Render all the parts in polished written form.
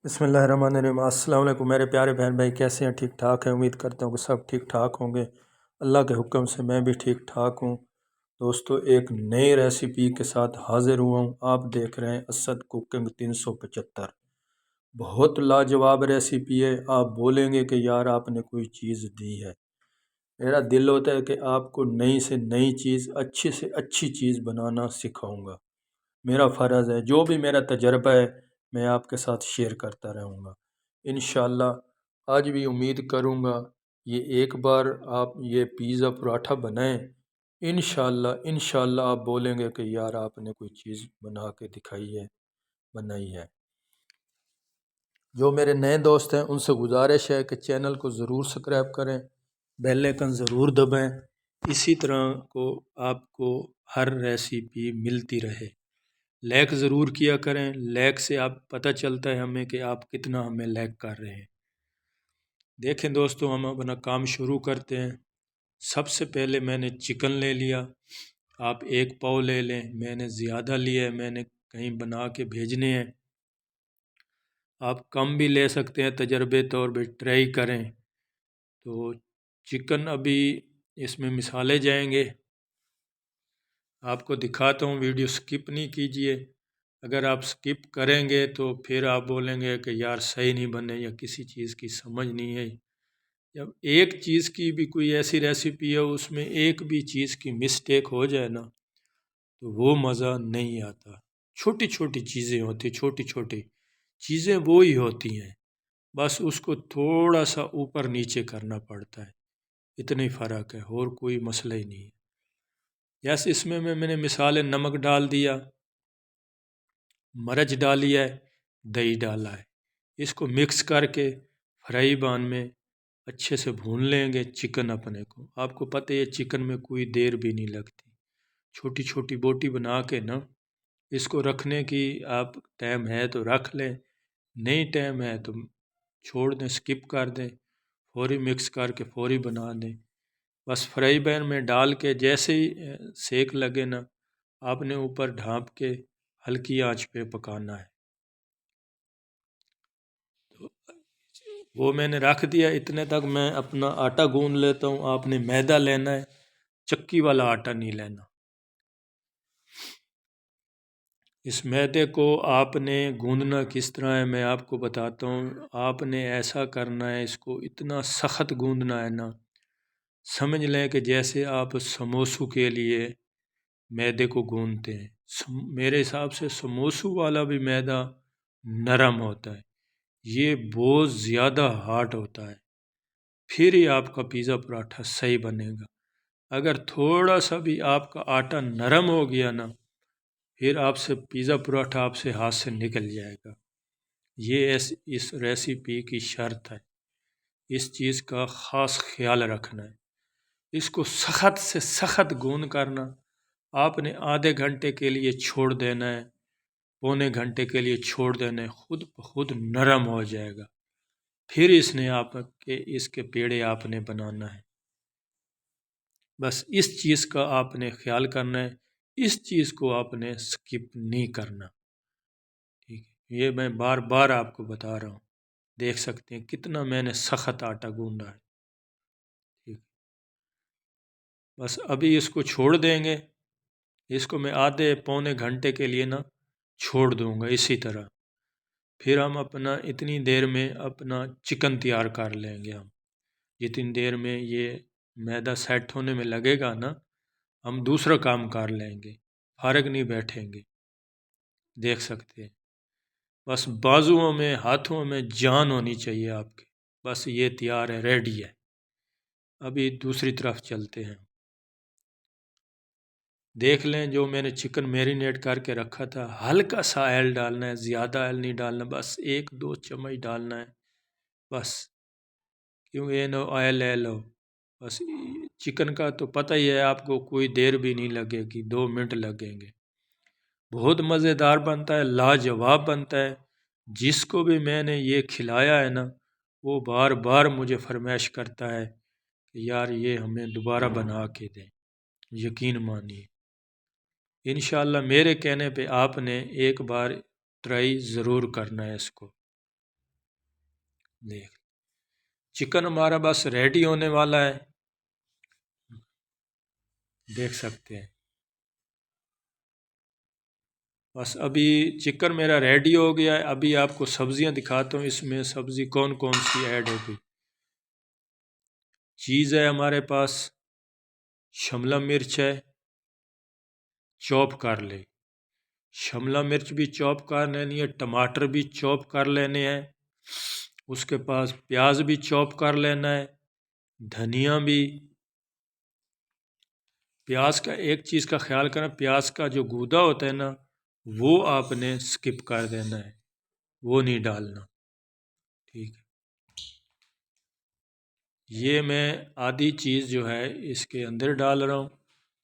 بسم اللہ الرحمن الرحیم۔ السلام علیکم میرے پیارے بہن بھائی، کیسے ہیں؟ ٹھیک ٹھاک ہیں؟ امید کرتا ہوں کہ سب ٹھیک ٹھاک ہوں گے۔ اللہ کے حکم سے میں بھی ٹھیک ٹھاک ہوں۔ دوستو، ایک نئی ریسیپی کے ساتھ حاضر ہوا ہوں۔ آپ دیکھ رہے ہیں اسد کوکنگ 375۔ بہت لاجواب ریسیپی ہے۔ آپ بولیں گے کہ یار آپ نے کوئی چیز دی ہے۔ میرا دل ہوتا ہے کہ آپ کو نئی سے نئی چیز، اچھی سے اچھی چیز بنانا سکھاؤں گا۔ میرا فرض ہے، جو بھی میرا تجربہ ہے میں آپ کے ساتھ شیئر کرتا رہوں گا انشاءاللہ۔ آج بھی امید کروں گا یہ ایک بار آپ یہ پیزا پراٹھا بنائیں، انشاءاللہ آپ بولیں گے کہ یار آپ نے کوئی چیز بنا کے دکھائی ہے، بنائی ہے۔ جو میرے نئے دوست ہیں ان سے گزارش ہے کہ چینل کو ضرور سبسکرائب کریں، بیل آئیکن ضرور دبائیں، اسی طرح کو آپ کو ہر ریسیپی ملتی رہے۔ لائک ضرور کیا کریں، لائک سے آپ پتہ چلتا ہے ہمیں کہ آپ کتنا ہمیں لائک کر رہے ہیں۔ دیکھیں دوستو، ہم اپنا کام شروع کرتے ہیں۔ سب سے پہلے میں نے چکن لے لیا۔ آپ 1 پاؤ لے لیں، میں نے زیادہ لیا ہے، میں نے کہیں بنا کے بھیجنے ہیں۔ آپ کم بھی لے سکتے ہیں، تجربے طور پہ ٹرائی کریں۔ تو چکن ابھی اس میں مثالے جائیں گے، آپ کو دکھاتا ہوں، ویڈیو سکپ نہیں کیجئے۔ اگر آپ سکپ کریں گے تو پھر آپ بولیں گے کہ یار صحیح نہیں بنے یا کسی چیز کی سمجھ نہیں ہے۔ جب ایک چیز کی بھی کوئی ایسی ریسیپی ہے اس میں ایک بھی چیز کی مسٹیک ہو جائے نا تو وہ مزہ نہیں آتا۔ چھوٹی چھوٹی چیزیں ہوتی، چھوٹی چھوٹی چیزیں وہی ہوتی ہیں، بس اس کو تھوڑا سا اوپر نیچے کرنا پڑتا ہے، اتنا ہی فرق ہے، اور کوئی مسئلہ ہی نہیں ہے۔ جیسے اس میں میں نے مثال نمک ڈال دیا، مرچ ڈالی ہے، دہی ڈالا ہے، اس کو مکس کر کے فرائی پین میں اچھے سے بھون لیں گے چکن اپنے کو۔ آپ کو پتہ ہے چکن میں کوئی دیر بھی نہیں لگتی، چھوٹی چھوٹی بوٹی بنا کے نا اس کو رکھنے کی آپ ٹائم ہے تو رکھ لیں، نہیں ٹائم ہے تو چھوڑ دیں، سکپ کر دیں، فوری مکس کر کے فوری بنا دیں۔ بس فرائی پین میں ڈال کے جیسے ہی سیک لگے نا آپ نے اوپر ڈھانپ کے ہلکی آنچ پہ پکانا ہے۔ تو وہ میں نے رکھ دیا، اتنے تک میں اپنا آٹا گوندھ لیتا ہوں۔ آپ نے میدا لینا ہے، چکی والا آٹا نہیں لینا۔ اس میدے کو آپ نے گوندھنا کس طرح ہے میں آپ کو بتاتا ہوں۔ آپ نے ایسا کرنا ہے، اس کو اتنا سخت گوندھنا ہے نا، سمجھ لیں کہ جیسے آپ سموسوں کے لیے میدے کو گوندھتے ہیں۔ میرے حساب سے سموسوں والا بھی میدا نرم ہوتا ہے، یہ بہت زیادہ ہارڈ ہوتا ہے، پھر ہی آپ کا پیزا پراٹھا صحیح بنے گا۔ اگر تھوڑا سا بھی آپ کا آٹا نرم ہو گیا نا پھر آپ سے پیزا پراٹھا آپ سے ہاتھ سے نکل جائے گا۔ یہ اس ریسیپی کی شرط ہے، اس چیز کا خاص خیال رکھنا ہے۔ اس کو سخت سے سخت گوندھ کرنا، آپ نے آدھے گھنٹے کے لیے چھوڑ دینا ہے، پونے گھنٹے کے لیے چھوڑ دینا ہے، خود بخود نرم ہو جائے گا، پھر اس کے پیڑے آپ نے بنانا ہے۔ بس اس چیز کا آپ نے خیال کرنا ہے، اس چیز کو آپ نے سکپ نہیں کرنا، ٹھیک ہے؟ یہ میں بار بار آپ کو بتا رہا ہوں، دیکھ سکتے ہیں کتنا میں نے سخت آٹا گوندا ہے، ٹھیک۔ بس ابھی اس کو چھوڑ دیں گے، اس کو میں آدھے پونے گھنٹے کے لیے نا چھوڑ دوں گا اسی طرح۔ پھر ہم اپنا اتنی دیر میں اپنا چکن تیار کر لیں گے۔ ہم جتنی دیر میں یہ میدا سیٹ ہونے میں لگے گا نا ہم دوسرا کام کر لیں گے، فارغ نہیں بیٹھیں گے، دیکھ سکتے ہیں۔ بس بازوؤں میں ہاتھوں میں جان ہونی چاہیے آپ کے، بس یہ تیار ہے، ریڈی ہے۔ ابھی دوسری طرف چلتے ہیں، دیکھ لیں جو میں نے چکن میرینیٹ کر کے رکھا تھا، ہلکا سا آئل ڈالنا ہے، زیادہ آئل نہیں ڈالنا، بس 1-2 چمچ ڈالنا ہے بس، کیوں یہ نو آئل لے لو بس۔ چکن کا تو پتہ ہی ہے آپ کو، کوئی دیر بھی نہیں لگے گی، 2 منٹ لگیں گے، بہت مزیدار بنتا ہے، لاجواب بنتا ہے۔ جس کو بھی میں نے یہ کھلایا ہے نا وہ بار بار مجھے فرمائش کرتا ہے کہ یار یہ ہمیں دوبارہ بنا کے دیں، یقین مانیے۔ انشاءاللہ میرے کہنے پہ آپ نے ایک بار ٹرائی ضرور کرنا ہے اس کو۔ دیکھ چکن ہمارا بس ریڈی ہونے والا ہے، دیکھ سکتے ہیں۔ بس ابھی چکن میرا ریڈی ہو گیا ہے۔ ابھی آپ کو سبزیاں دکھاتا ہوں، اس میں سبزی کون کون سی ایڈ ہوگی۔ چیز ہے ہمارے پاس، شملہ مرچ ہے، چوپ کر لے، شملہ مرچ بھی چوپ کر لینی ہے، ٹماٹر بھی چوپ کر لینے ہیں، اس کے پاس پیاز بھی چوپ کر لینا ہے، دھنیا بھی۔ پیاز کا ایک چیز کا خیال کرنا، پیاز کا جو گودا ہوتا ہے نا وہ آپ نے سکپ کر دینا ہے، وہ نہیں ڈالنا، ٹھیک ہے۔ یہ میں آدھی چیز جو ہے اس کے اندر ڈال رہا ہوں،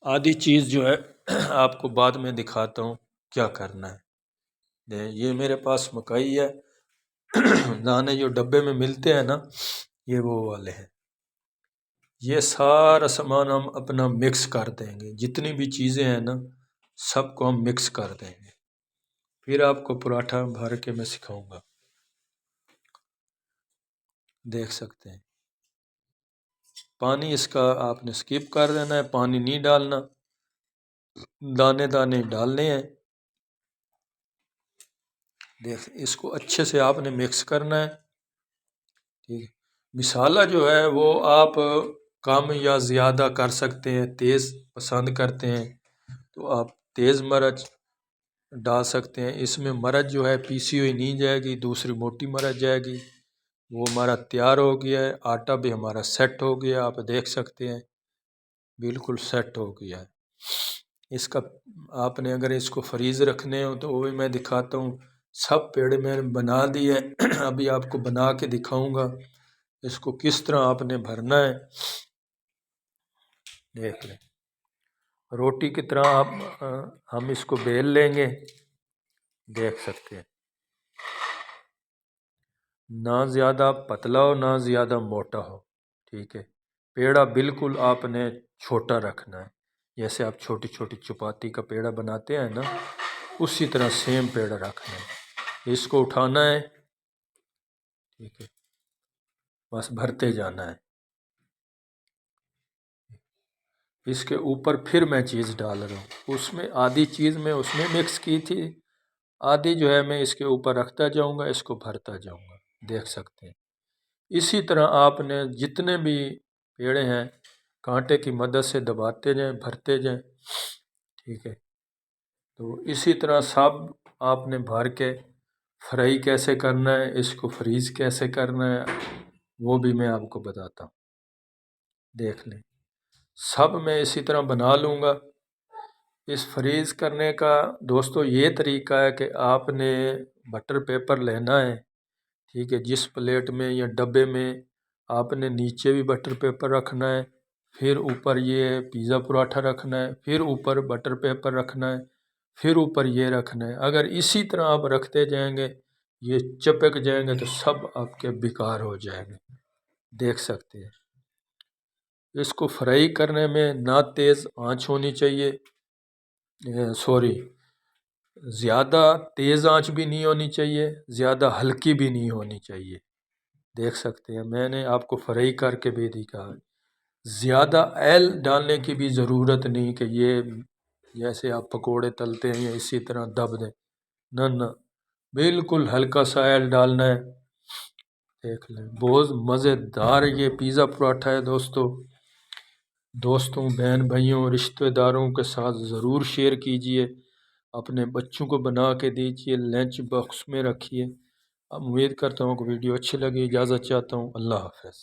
آدھی چیز جو ہے آپ کو بعد میں دکھاتا ہوں کیا کرنا ہے۔ یہ میرے پاس مکئی ہے، دانے جو ڈبے میں ملتے ہیں نا یہ وہ والے ہیں۔ یہ سارا سامان ہم اپنا مکس کر دیں گے، جتنی بھی چیزیں ہیں نا سب کو ہم مکس کر دیں گے، پھر آپ کو پراٹھا بھر کے میں سکھاؤں گا۔ دیکھ سکتے ہیں پانی اس کا آپ نے سکپ کر دینا ہے، پانی نہیں ڈالنا، دانے دانے ڈالنے ہیں۔ دیکھ اس کو اچھے سے آپ نے مکس کرنا ہے، ٹھیک ہے۔ مسالہ جو ہے وہ آپ کم یا زیادہ کر سکتے ہیں، تیز پسند کرتے ہیں تو آپ تیز مرچ ڈال سکتے ہیں۔ اس میں مرچ جو ہے پیسی ہوئی نہیں جائے گی، دوسری موٹی مرچ جائے گی۔ وہ ہمارا تیار ہو گیا ہے، آٹا بھی ہمارا سیٹ ہو گیا، آپ دیکھ سکتے ہیں بالکل سیٹ ہو گیا ہے۔ اس کا آپ نے اگر اس کو فریز رکھنے ہو تو وہ بھی میں دکھاتا ہوں، سب پیڑے میں بنا دیے، ابھی آپ کو بنا کے دکھاؤں گا اس کو کس طرح آپ نے بھرنا ہے۔ دیکھ لیں روٹی کی طرح آپ ہم اس کو بیل لیں گے، دیکھ سکتے ہیں نہ زیادہ پتلا ہو نہ زیادہ موٹا ہو، ٹھیک ہے۔ پیڑا بالکل آپ نے چھوٹا رکھنا ہے، جیسے آپ چھوٹی چھوٹی چپاتی کا پیڑا بناتے ہیں نا اسی طرح سیم پیڑا رکھنا ہے۔ اس کو اٹھانا ہے، ٹھیک ہے، بس بھرتے جانا ہے۔ اس کے اوپر پھر میں چیز ڈال رہا ہوں، اس میں آدھی چیز میں اس میں مکس کی تھی، آدھی جو ہے میں اس کے اوپر رکھتا جاؤں گا، اس کو بھرتا جاؤں گا، دیکھ سکتے ہیں۔ اسی طرح آپ نے جتنے بھی پیڑے ہیں کانٹے کی مدد سے دباتے جائیں، بھرتے جائیں، ٹھیک ہے۔ تو اسی طرح سب آپ نے بھر کے فرائی کیسے کرنا ہے، اس کو فریز کیسے کرنا ہے وہ بھی میں آپ کو بتاتا ہوں، دیکھ لیں۔ سب میں اسی طرح بنا لوں گا۔ اس فریز کرنے کا دوستو یہ طریقہ ہے کہ آپ نے بٹر پیپر لینا ہے، ٹھیک ہے، جس پلیٹ میں یا ڈبے میں آپ نے نیچے بھی بٹر پیپر رکھنا ہے، پھر اوپر یہ پیزا پراٹھا رکھنا ہے، پھر اوپر بٹر پیپر رکھنا ہے، پھر اوپر یہ رکھنا ہے۔ اگر اسی طرح آپ رکھتے جائیں گے یہ چپک جائیں گے تو سب آپ کے بیکار ہو جائیں گے، دیکھ سکتے ہیں۔ اس کو فرائی کرنے میں نہ تیز آنچ ہونی چاہیے، زیادہ تیز آنچ بھی نہیں ہونی چاہیے، زیادہ ہلکی بھی نہیں ہونی چاہیے، دیکھ سکتے ہیں۔ میں نے آپ کو فرائی کر کے بھی دکھا، زیادہ آئل ڈالنے کی بھی ضرورت نہیں کہ یہ جیسے آپ پکوڑے تلتے ہیں یا اسی طرح دب دیں، نہ نہ، بالکل ہلکا سا آئل ڈالنا ہے، دیکھ لیں۔ بہت مزیدار یہ پیزا پراٹھا ہے دوستوں بہن بھائیوں رشتہ داروں کے ساتھ ضرور شیئر کیجئے، اپنے بچوں کو بنا کے دیجئے، لنچ باکس میں رکھیے۔ امید کرتا ہوں کہ ویڈیو اچھی لگی، اجازت چاہتا ہوں، اللہ حافظ۔